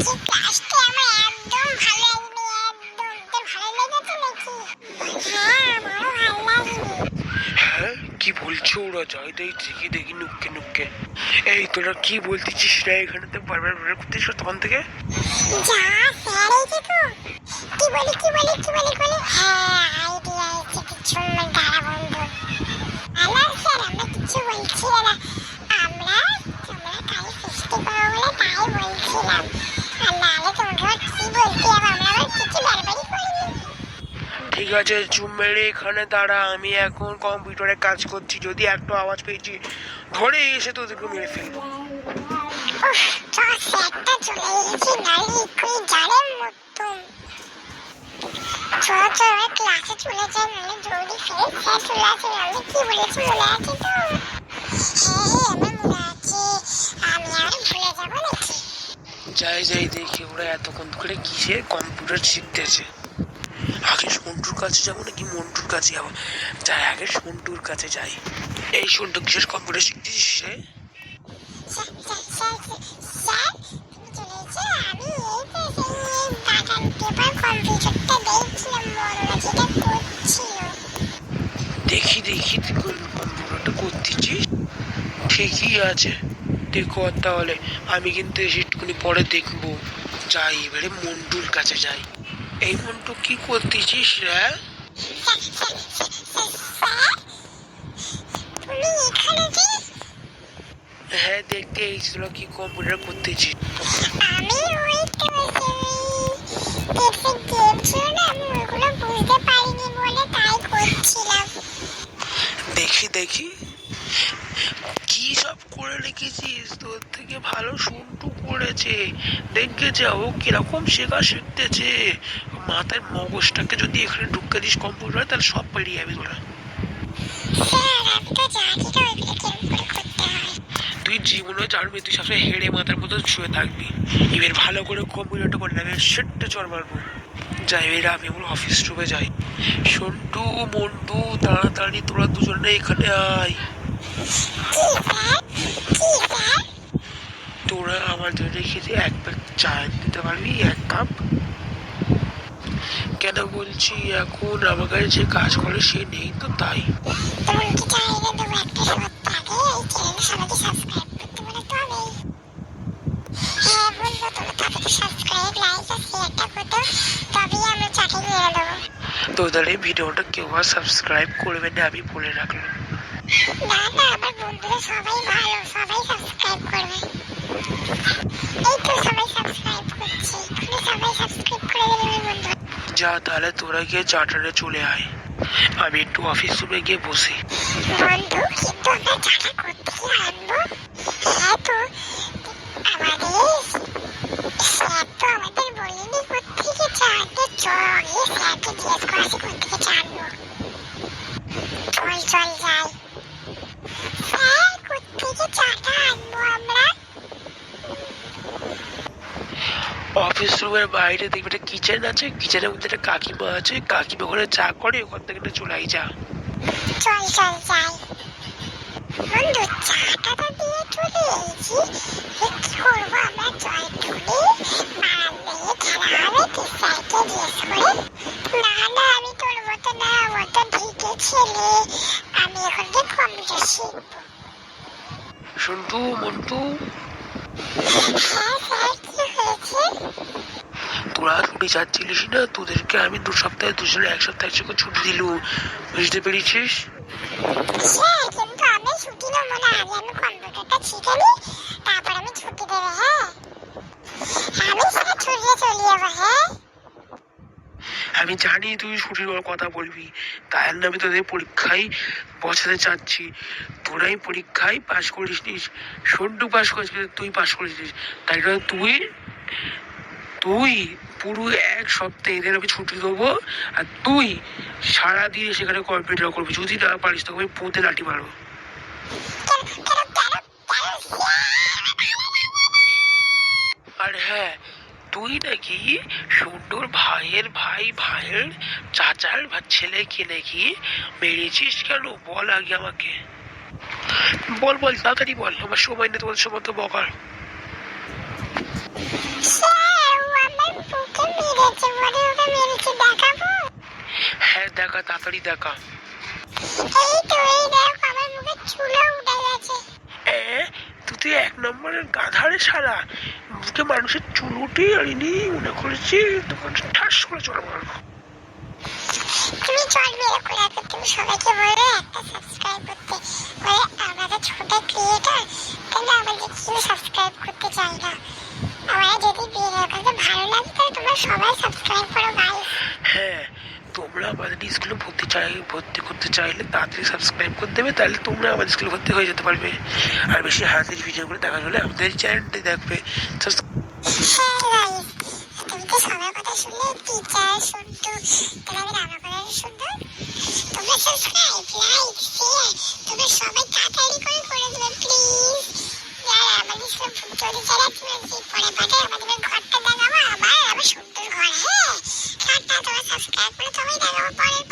ক্লাসটা আমার একদম ভালো লাগেনি, একদম। তোর ভালো লেগেছে নাকি? হ্যাঁ, আমারও ভালো লাগেনি। হ্যাঁ, কি বলছো? ওরা যাই তাই দেখি দেখি নুক্কে নুক্কে। এই তোরা কি বলতেছিস রে? এখানে তো বারবার বের করতেছিস তখন থেকে। যা স্যার এই যে তো কি বলি কি বলি কি বলি বলি হ্যাঁ আইডিয়া এসে কিছু আমার দাঁড়া বন্ধু। আলা স্যার আমরা কিছু বলছি না, আমরা তোমরা কাল ফিস্টি করো বলে তাই বলছিলাম, আর নাহলে তোমাকে কি বলতে হবে, আমরা আবার কিছু বারবারই করিনি। ঠিক আছে, চুপ মেরে এখানে দাঁড়া, আমি এখন কম্পিউটারে কাজ করছি। যদি একটা আওয়াজ পেয়েছি ধরে এসে তোদেরকে মেরে ফেলবো। উফ, তো স্যারটা চলে এসেছি, নাহলে এক্ষুনি জানের মতন। চলো চলো আমরা ক্লাসে চলে যাই, নাহলে দৌড়ি ফেলে স্যার চলে আসে। আমি কি বলেছি মনে আছে তো? হ্যাঁ হ্যাঁ আমার মনে আছে, আমি আর ভুলে যাবো নাকি? যাই যাই দেখি ওরা এতক্ষণ করে কিসে কম্পিউটার শিখতেছে। আগে সন্টুর কাছে যাবো নাকি মন্টুর কাছে যাবো? যাই আগে সন্টুর কাছে যাই। এই সন্টু কিসের কম্পিউটার শিখতেছিস রে? স্যার স্যার স্যার স্যার তুমি চলে এসেছো, আমি এই তো সেই বাগান পেপার কম্পিউটারটা দেখছিলাম, বড়রা যেটা করছিল। দেখি দেখি তুই কম্পিউটারটা করতেছিস, ঠিকই আছে। দেখো তাহলে আমি কিন্তু এসে একটুখানি পরে দেখবো। যাই এবারে মন্টুর কাছে যাই। এই মন্টু কি করতেছিস রে? স্যার স্যার স্যার স্যার তুমি এখানে যে? হ্যাঁ, দেখতে এইছিল কি কম্পিউটার করতেছিস। আমি ওই তো সেই গেম ছিল না, আমি ওইগুলো বুঝতে পারিনি বলে তাই করছিলাম। দেখি দেখি কি সব করে রেখেছিস, তোর থেকে ভালো সন্টু করেছে। দেখে যা ও কিরকম শেখা শিখতেছে। মাথার মগজটাকে যদি এখানে ঢুকে দিস কম্পিউটার, তাহলে সব পেরিয়ে যাবে তোরা। স্যার আমি তো জানি না ওইগুলো কেমন করে করতে হয়। তুই জীবনে জানবি, তুই সবসময় হেড়ে মাথার মতো শুয়ে থাকবি। এবার ভালো করে কম্পিউটারটা করে নেবে, সেটটা চড় মারবো। যাই এবার আমি আমার অফিস রুমে যাই। সন্টু মন্টু তাড়াতাড়ি তোরা দুজনে এখানে আয়। কি স্যার কি স্যার? তোরা আমার জন্য খেতে এক প্যাক চা দিতে পারবি, এক কাপ? কেন বলছি, এখন আমার কাছে যে কাজ করে সে নেই তো তাই। তোমাকে চাইলে দেবো একটা শর্ত, আগে এই চ্যানেল সবাইকে সাবস্ক্রাইব করতে বলে তো হবেই। হ্যাঁ বলবো, তোমরা তাদেরকে সাবস্ক্রাইব লাইক আর শেয়ারটা করতো, তবেই আমরা চাকরি নিয়ে দেবো। তোদের এই ভিডিওটা কেউ আর সাবস্ক্রাইব করবে না, আমি বলে রাখলাম। না না আমার বন্ধুরা সবাই ভালো, সবাই সাবস্ক্রাইব করবে। এই তো সবাই সাবস্ক্রাইব করছে, এক্ষুনি সবাই সাবস্ক্রাইব করে দেবে বন্ধু। যা তাহলে তোরা গিয়ে চাটারে চলে আয়, আমি একটু অফিস রুমে গিয়ে বসি। বন্ধু কিন্তু আমরা চাটা করতে কি আনবো? হ্যাঁ তো আমাদের স্যার তো আমাদের বলেনি কোত্থেকে চা আনতে, চল গিয়ে স্যারকে জিজ্ঞেস করে আসি কোত্থেকে চা আনবো। চল চল যাই। স্যার কোত্থেকে চাটা আনবো আমরা? অফিস রুমের বাইরে দেখবি একটা কিচেন আছে, কিচেনের মধ্যে একটা কাকিমা আছে, কাকিমা ওখানে চা করে, ওখান থেকে একটা চলে আই। যা চল চল যাই। বন্ধু চাটা তো দিয়ে চলে এসেছি, কি করবো আমরা? জয় তুলি বারান্দায় খেলা হবে কি স্যারকে জিজ্ঞেস করে? না না আমি তোর মতো না, ও তো ঢিকে ছেলে, আমি এখন গিয়ে কম্পিউটার শিখবো। সন্টু মন্টু, হ্যাঁ স্যার কি হয়েছে? তোরা ছুটি চাচ্ছিলিস না, তোদেরকে আমি 2 সপ্তাহে দুজনে 1 সপ্তাহ একসাথে ছুটি দিলু, বুঝতে পেরেছিস? স্যার কিন্তু আমি ছুটি নেবো না, আগে আমি কম্পিউটারটা শিখে নিই, তারপর আমি ছুটি দেবো। হ্যাঁ আমি স্যার ছুটিয়ে চলে যাবো। হ্যাঁ আমি জানি তুই ছুটির কথা বলবি, তাই জন্য আমি তোদের পরীক্ষায় বসাতে চাচ্ছি। তোরাই পরীক্ষায় পাশ করিস নিস, সন্টু পাশ করিস, তুই পাশ করিস নিস, তাই জন্য তুই তুই পুরো 1 সপ্তাহ এদের আমি ছুটি দেবো, আর তুই সারাদিন সেখানে কম্পিউটার করবি। যদি না পারিস তবে আমি পোঁতে লাঠি মারবো। আর হ্যাঁ, তুই নাকি সন্টুর ভাইয়ের ভাইয়ের চাচার ছেলেকে নাকি মেরেছিস, কেন বল আগে আমাকে, বল বল তাড়াতাড়ি বল, আমার সময় নেই তোমাদের সময় তো বকার। স্যার বুকে মেরেছে, বলে ওকে মেরেছে, দেখাবো? হ্যাঁ দেখা, তাড়াতাড়ি দেখা। এই তো, এই দেখ, আমার মুখে চুলও উঠে গেছে। তুই তো এক নম্বরের গাধারে শালা, মুখে মানুষের চুল উঠে আনিনি, মনে করেছি তখন ঠাস করে চড় মারবো। তুমি চল মেরে করে রাখো, তুমি সবাইকে বলে একটা সাবস্ক্রাইব করতে, বলে আমরা ছোট ক্রিয়েটার, কিন্তু আমাদের কেউ সাবস্ক্রাইব করতে চায় না। আমার যদি ভিডিওর কাছে ভালো লাগে তাহলে তোমরা সবাই সাবস্ক্রাইব করো গাইস। হ্যাঁ, তোমরা আমাদের স্কুলে ভর্তি করতে চাইলে তাড়াতাড়ি সাবস্ক্রাইব করে দেবে, তাহলে তোমরা আমাদের স্কুলে ভর্তি হয়ে যেতে পারবে। আর বেশি হাতের ভিডিওগুলো দেখার হলে আমাদের চ্যানেলটি দেখবে। হ্যাঁ গাইস, তুমি তো সবার কথা শুনলে, টিচার শুনতো, তাহলে আমার কথা শুনতো। তোমরা সাবস্ক্রাইব, লাইক, শেয়ার তোমরা সবাই তাড়াতাড়ি করে দেবে প্লিজ। যারা আমাদের স্কুলে ভর্তি হতে চাইলে তুমি পরে পাঠায় আমাদের ঘরটা দেখাবো, আমার সুন্দর ঘর। হ্যাঁ, তোমরা সাবস্ক্রাইব করে তোমায় দেখাবো পরের